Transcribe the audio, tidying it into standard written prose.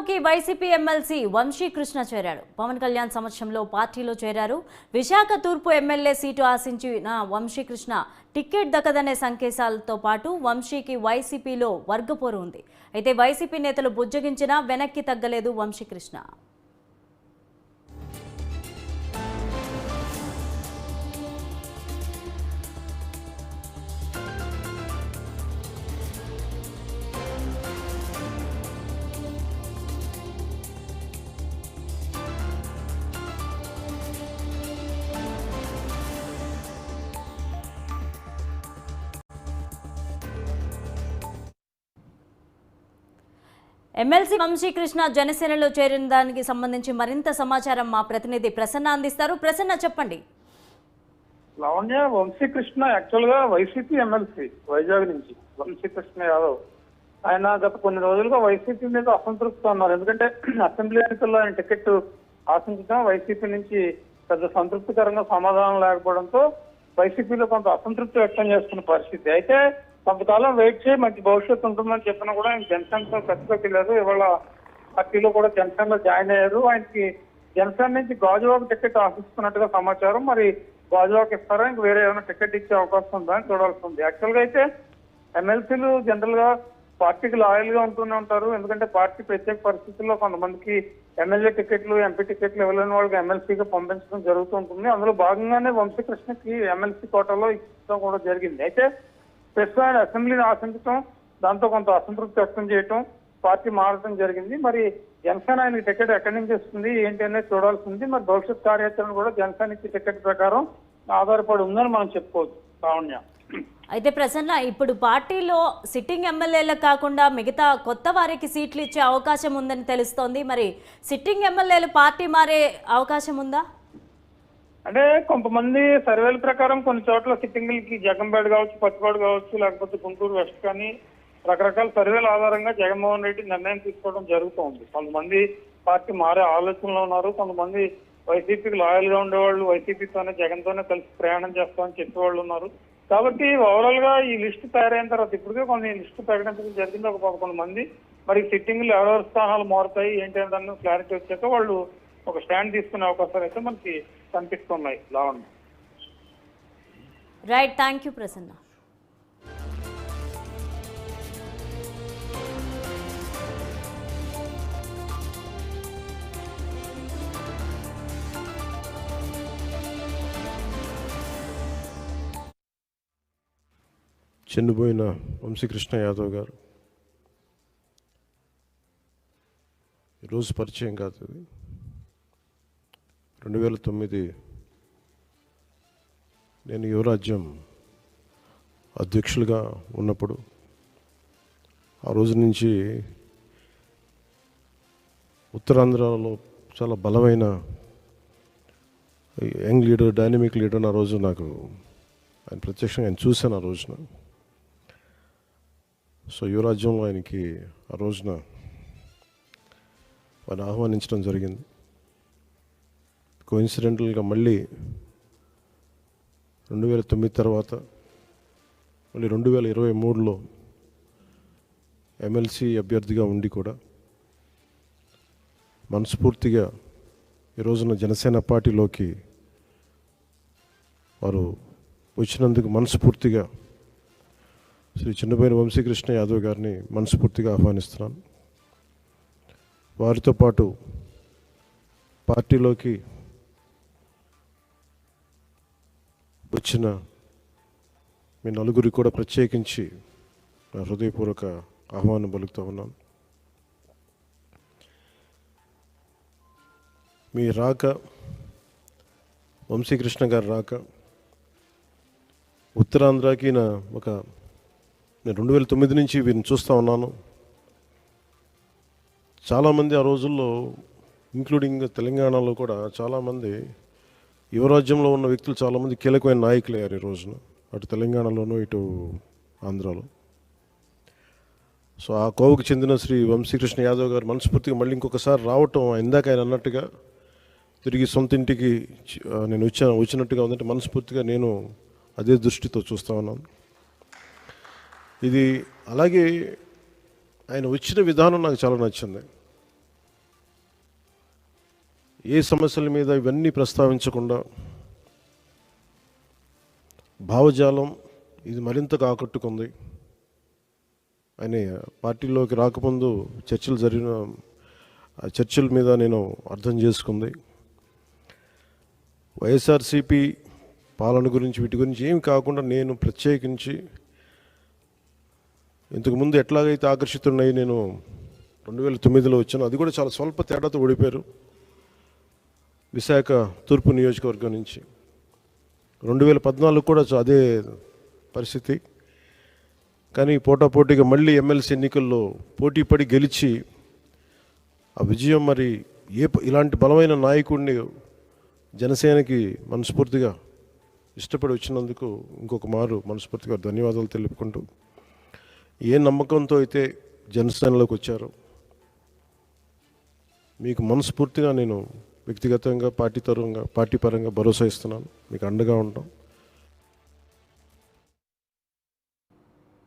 పార్టీలోకి YCP MLC Vamsikrishna చేరాడు. పవన్ కళ్యాణ్ సమక్షంలో పార్టీలో చేరారు. విశాఖ తూర్పు ఎమ్మెల్యే సీటు ఆశించిన వంశీకృష్ణ టికెట్ దక్కదనే సంకేతాలతో పాటు వంశీకి వైసీపీలో వర్గపోరు ఉంది. అయితే వైసీపీ నేతలు బుజ్జగించినా వెనక్కి తగ్గలేదు వంశీకృష్ణ. ఎమ్మెల్సీ వంశీకృష్ణ జనసేనలో చేరిన దానికి సంబంధించి మరింత సమాచారం మా ప్రతినిధి ప్రసన్న అందిస్తారు. ప్రసన్న, చెప్పండి. లావణ్య, వంశీకృష్ణ యాక్చువల్ గా వైసీపీ ఎమ్మెల్సీ వైజాగ్ నుంచి వంశీకృష్ణ యాదవ్. ఆయన గత కొన్ని రోజులుగా వైసీపీ మీద అసంతృప్తి ఉన్నారు. ఎందుకంటే అసెంబ్లీ ఎన్నికల్లో ఆయన టికెట్ ఆశించడం వైసీపీ నుంచి పెద్ద సంతృప్తికరంగా సమాధానం లేకపోవడంతో వైసీపీలో కొంత అసంతృప్తి వ్యక్తం చేస్తున్న పరిస్థితి. అయితే కొంతకాలం వెయిట్ చేయి, మంచి భవిష్యత్తు ఉంటుందని చెప్పినా కూడా ఆయన జనసేనతో ఖచ్చితంగా వెళ్ళారు. ఇవాళ పార్టీలో కూడా జనసేనలో జాయిన్ అయ్యారు. ఆయనకి జనసేన నుంచి గాజువాక టికెట్ ఆశిస్తున్నట్టుగా సమాచారం. మరి గాజువాక ఇస్తారా, ఇంక వేరే ఏమైనా టికెట్ ఇచ్చే అవకాశం ఉందా అని చూడాల్సి ఉంది. యాక్చువల్ గా అయితే ఎమ్మెల్సీలు జనరల్ గా పార్టీకి లాయల్ గా ఉంటూనే ఉంటారు. ఎందుకంటే పార్టీ ప్రత్యేక పరిస్థితుల్లో కొంతమందికి ఎమ్మెల్యే టికెట్లు, ఎంపీ టికెట్లు ఇవ్వలేని వాళ్ళకి ఎమ్మెల్సీగా పంపించడం జరుగుతూ ఉంటుంది. అందులో భాగంగానే వంశీకృష్ణకి ఎమ్మెల్సీ కోటాలో ఇచ్చడం కూడా జరిగింది. అయితే ప్రస్తుతం ఆయన అసెంబ్లీని ఆశించడం, దాంతో కొంత అసంతృప్తి వ్యక్తం చేయటం, పార్టీ మారడం జరిగింది. మరి జనసేన ఆయనకి టికెట్ ఎక్కడి నుంచి వస్తుంది ఏంటి అనేది చూడాల్సి ఉంది. మరి భవిష్యత్ కార్యాచరణ కూడా జనసేన ఇచ్చే టికెట్ ప్రకారం ఆధారపడి ఉందని మనం చెప్పుకోవచ్చు. లావణ్య, అయితే ప్రసన్న, ఇప్పుడు పార్టీలో సిట్టింగ్ ఎమ్మెల్యేలకు కాకుండా మిగతా కొత్త వారికి సీట్లు ఇచ్చే అవకాశం ఉందని తెలుస్తోంది. మరి సిట్టింగ్ ఎమ్మెల్యేలు పార్టీ మారే అవకాశం ఉందా? అంటే కొంతమంది సర్వేల ప్రకారం కొన్ని చోట్ల సిట్టింగ్లకి జగన్పేట కావచ్చు, పచ్చిపాడు కావచ్చు, లేకపోతే గుంటూరు వెస్ట్ కానీ రకరకాల సర్వేల ఆధారంగా జగన్మోహన్ రెడ్డి నిర్ణయం తీసుకోవడం జరుగుతోంది. కొంతమంది పార్టీ మారే ఆలోచనలో ఉన్నారు. కొంతమంది వైసీపీకి లాయల్ గా ఉండేవాళ్ళు వైసీపీతోనే జగన్తోనే కలిసి ప్రయాణం చేస్తామని చెప్పేవాళ్ళు ఉన్నారు. కాబట్టి ఓవరాల్ గా ఈ లిస్టు తయారైన తర్వాత ఇప్పటికే కొన్ని లిస్టు ప్రకటించడం జరిగింది. ఒక 11 మంది. మరి సిట్టింగ్లు ఎవరెవరి స్థానాలు మారుతాయి ఏంటి అనే క్లారిటీ వచ్చాక వాళ్ళు ఒక స్టాండ్ తీసుకునే అవకాశాలు అయితే మనకి కనిపిస్తున్నాయి. Lavanya, right, thank you Prasanna. చనిపోయిన వంశీకృష్ణ యాదవ్ గారు ఈరోజు పరిచయం కాదు. అది 2009 నేను యువరాజ్యం అధ్యక్షులుగా ఉన్నప్పుడు ఆ రోజు నుంచి ఉత్తరాంధ్రలో చాలా బలమైన యంగ్ లీడర్, డైనమిక్ లీడర్. ఆ రోజు నాకు ఆయన ప్రత్యక్షంగా ఆయన చూశాను ఆ రోజున. సో యువరాజ్యంలో ఆయనకి ఆ రోజున వారిని ఆహ్వానించడం జరిగింది. కోఇన్సిడెంటల్గా మళ్ళీ 2009 తర్వాత మళ్ళీ 2023లో ఎమ్మెల్సీ అభ్యర్థిగా ఉండి కూడా మనస్ఫూర్తిగా ఈ రోజున జనసేన పార్టీలోకి వారు వచ్చినందుకు మనస్ఫూర్తిగా శ్రీ చిన్నబోయిన వంశీకృష్ణ యాదవ్ గారిని మనస్ఫూర్తిగా ఆహ్వానిస్తున్నాను. వారితో పాటు పార్టీలోకి వచ్చిన మీ నలుగురి కూడా ప్రత్యేకించి నా హృదయపూర్వక ఆహ్వానం పలుకుతూ ఉన్నాను. మీ రాక, వంశీకృష్ణ గారి రాక ఉత్తరాంధ్రకి నేను 2009 నుంచి వీరిని చూస్తూ ఉన్నాను. చాలామంది ఆ రోజుల్లో ఇంక్లూడింగ్ తెలంగాణలో కూడా చాలామంది యువరాజ్యంలో ఉన్న వ్యక్తులు చాలామంది కీలకమైన నాయకులు అయ్యారు ఈ రోజున, అటు తెలంగాణలోనూ ఇటు ఆంధ్రాలో. సో ఆ కోవకు చెందిన శ్రీ వంశీకృష్ణ యాదవ్ గారు మనస్ఫూర్తిగా మళ్ళీ ఇంకొకసారి రావటం, ఇందాక ఆయన అన్నట్టుగా తిరిగి సొంత ఇంటికి నేను వచ్చినట్టుగా ఉందంటే మనస్ఫూర్తిగా నేను అదే దృష్టితో చూస్తూ ఉన్నాను. ఇది అలాగే ఆయన వచ్చిన విధానం నాకు చాలా నచ్చింది. ఏ సమస్యల మీద ఇవన్నీ ప్రస్తావించకుండా భావజాలం ఇది మరింతగా ఆకట్టుకుంది. ఆయన పార్టీలోకి రాకముందు చర్చలు జరిగిన ఆ చర్చల మీద నేను అర్థం చేసుకుంది. వైఎస్ఆర్సీపీ పాలన గురించి వీటి గురించి ఏమి కాకుండా నేను ప్రత్యేకించి ఇంతకుముందు ఎట్లాగైతే ఆకర్షితున్నాయి నేను 2009లో వచ్చాను, అది కూడా చాలా స్వల్ప తేడాతో ఓడిపోయారు విశాఖ తూర్పు నియోజకవర్గం నుంచి. 2014 కూడా అదే పరిస్థితి. కానీ పోటాపోటీగా మళ్ళీ ఎమ్మెల్సీ ఎన్నికల్లో పోటీ పడి గెలిచి ఆ విజయం మరి ఇలాంటి బలమైన నాయకుడిని జనసేనకి మనస్ఫూర్తిగా ఇష్టపడి వచ్చినందుకు ఇంకొక మారు మనస్ఫూర్తిగా ధన్యవాదాలు తెలుపుకుంటూ, ఏ నమ్మకంతో అయితే జనసేనలోకి వచ్చారో మీకు మనస్ఫూర్తిగా నేను వ్యక్తిగతంగా పార్టీ పరంగా భరోసా ఇస్తున్నాను. మీకు అండగా ఉంటాం.